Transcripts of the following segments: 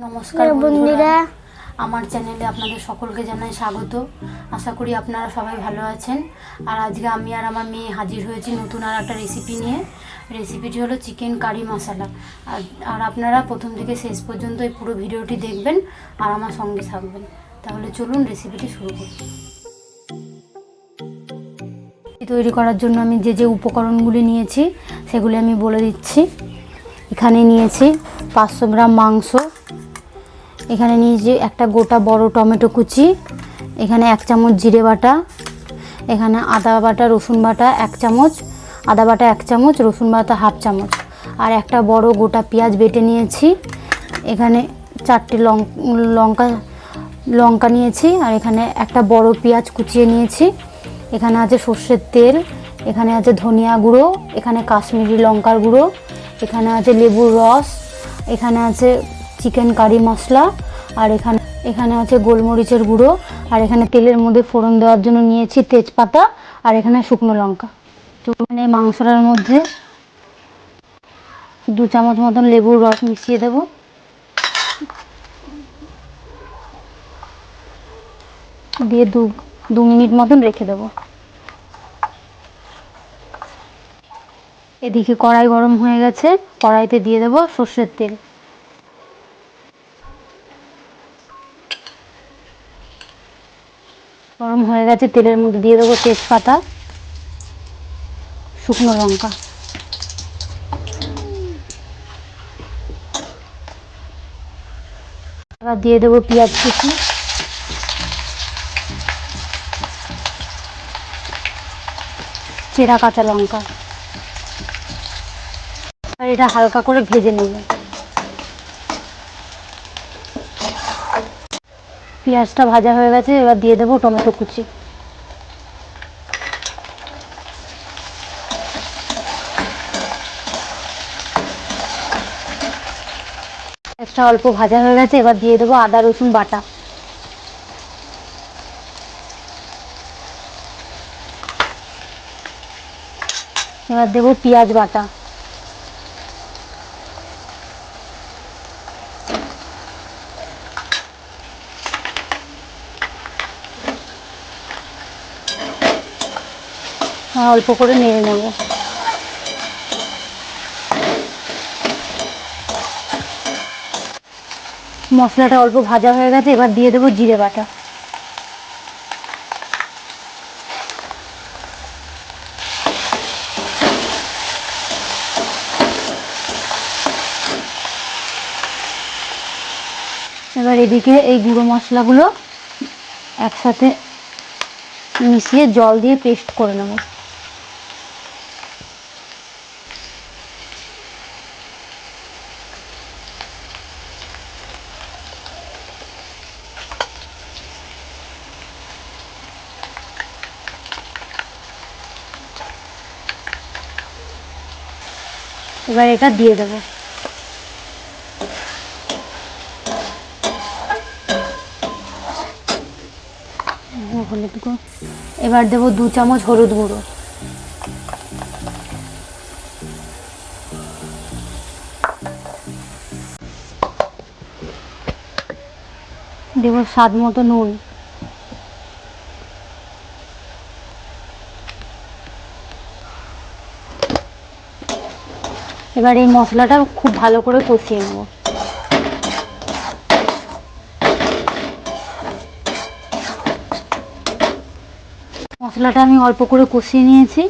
নমস্কার বন্ধুরা, আমার চ্যানেলে আপনাদের সকলকে জানাই স্বাগত। আশা করি আপনারা সবাই ভালো আছেন। আর আজকে আমি আর আমার মেয়ে হাজির হয়েছি নতুন আর একটা রেসিপি নিয়ে। রেসিপিটি হলো চিকেন কারি মশলা। আর আপনারা প্রথম থেকে শেষ পর্যন্ত এই পুরো ভিডিওটি দেখবেন আর আমার সঙ্গে থাকবেন। তাহলে চলুন রেসিপিটি শুরু করি। তৈরি করার জন্য আমি যে উপকরণগুলি নিয়েছি সেগুলি আমি বলে দিচ্ছি। এখানে নিয়েছি 500 গ্রাম মাংস, এখানে নিয়েছি একটা গোটা বড় টমেটো কুচি, এখানে 1 চামচ জিরে বাটা, এখানে আদা বাটা রসুন বাটা 1 চামচ, আদা বাটা 1 চামচ, রসুন বাটা হাফ চামচ, আর একটা বড় গোটা পেঁয়াজ বেটে নিয়েছি। এখানে 4টে লঙ্কা নিয়েছি, আর এখানে একটা বড় পেঁয়াজ কুচিয়ে নিয়েছি। এখানে আছে সর্ষের তেল, এখানে আছে ধনিয়া গুঁড়ো, এখানে কাশ্মীরি লঙ্কার গুঁড়ো, এখানে আছে লেবুর রস, এখানে আছে চিকেন কারি মশলা, আর এখানে আছে গোলমরিচের গুঁড়ো, আর এখানে তেলের মধ্যে ফোড়ন দেওয়ার জন্য নিয়েছি তেজপাতা, আর এখানে শুকনো লঙ্কা। তো এই মাংসটার মধ্যে 2 চামচ মতন লেবুর রস মিশিয়ে দেব। দিয়ে 2 মিনিট মতন রেখে দেব। এদিকে কড়াই গরম হয়ে গেছে, কড়াইতে দিয়ে দেব সর্ষের তেল। গরম হয়ে গেছে, তেলের মধ্যে দিয়ে দেবো তেজপাতা, শুকনো লঙ্কা, এবার দিয়ে দেবো পেঁয়াজ কুচি, চেরা কাঁচা লঙ্কা। আর এটা হালকা করে ভেজে নেব। পেঁয়াজটা ভাজা হয়ে গেছে, এবার দিয়ে দেবো টমেটো কুচি। পেঁয়াজটা অল্প ভাজা হয়ে গেছে, এবার দিয়ে দেবো আদা রসুন বাটা। এবার দেবো পেঁয়াজ বাটা। অল্প করে নেড়ে নেব। মশলাটা অল্প ভাজা হয়ে গেছে, এবার দিয়ে দেবো জিরে বাটা। এবার এদিকে এই গুঁড়ো মশলাগুলো একসাথে মিশিয়ে জল দিয়ে পেস্ট করে নেব। এবার এটা দিয়ে দেবো। এবার দেবো 2 চামচ হলুদ গুঁড়ো, দেব স্বাদ মতো নুন, এবার এই মশলাটা খুব ভালো করে কষিয়ে নেব। মশলাটা আমি অল্প করে কষিয়ে নিয়েছি,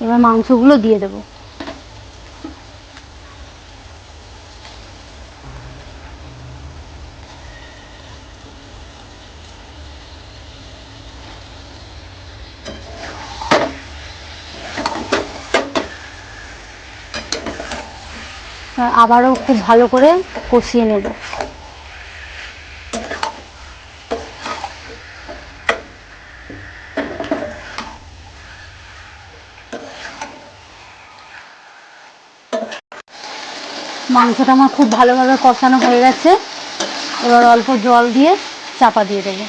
এবার মাংসগুলো দিয়ে দেবো। আবারও খুব ভালো করে কষিয়ে নেব। মাংসটা আমার খুব ভালোভাবে কষানো হয়ে গেছে, এবার অল্প জল দিয়ে চাপা দিয়ে দেবো।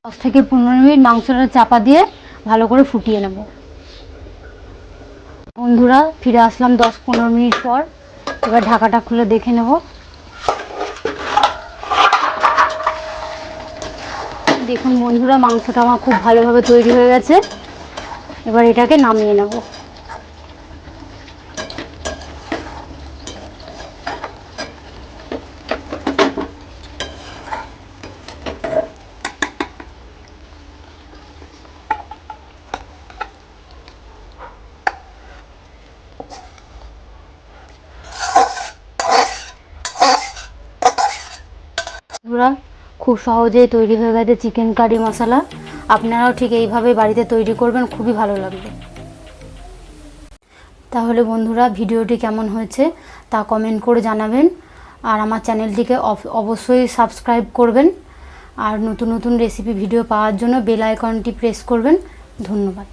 10 থেকে 15 মিনিট মাংসটা চাপা দিয়ে ভালো করে ফুটিয়ে নেব। বন্ধুরা ফিরে আসলাম 10-15 মিনিট পর। এবার ঢাকাটা খুলে দেখে নেব। দেখুন বন্ধুরা, মাংসটা আমার খুব ভালোভাবে তৈরি হয়ে গেছে। এবার এটাকে নামিয়ে নেব। বন্ধুরা খুব সহজেই তৈরি হয়ে গেছে চিকেন কারি মশলা। আপনারাও ঠিক এইভাবে বাড়িতে তৈরি করবেন, খুবই ভালো লাগবে। তাহলে বন্ধুরা ভিডিওটি কেমন হয়েছে তা কমেন্ট করে জানাবেন। আর আমার চ্যানেলটিকে অবশ্যই সাবস্ক্রাইব করবেন। আর নতুন নতুন রেসিপি ভিডিও পাওয়ার জন্য বেল আইকনটি প্রেস করবেন। ধন্যবাদ।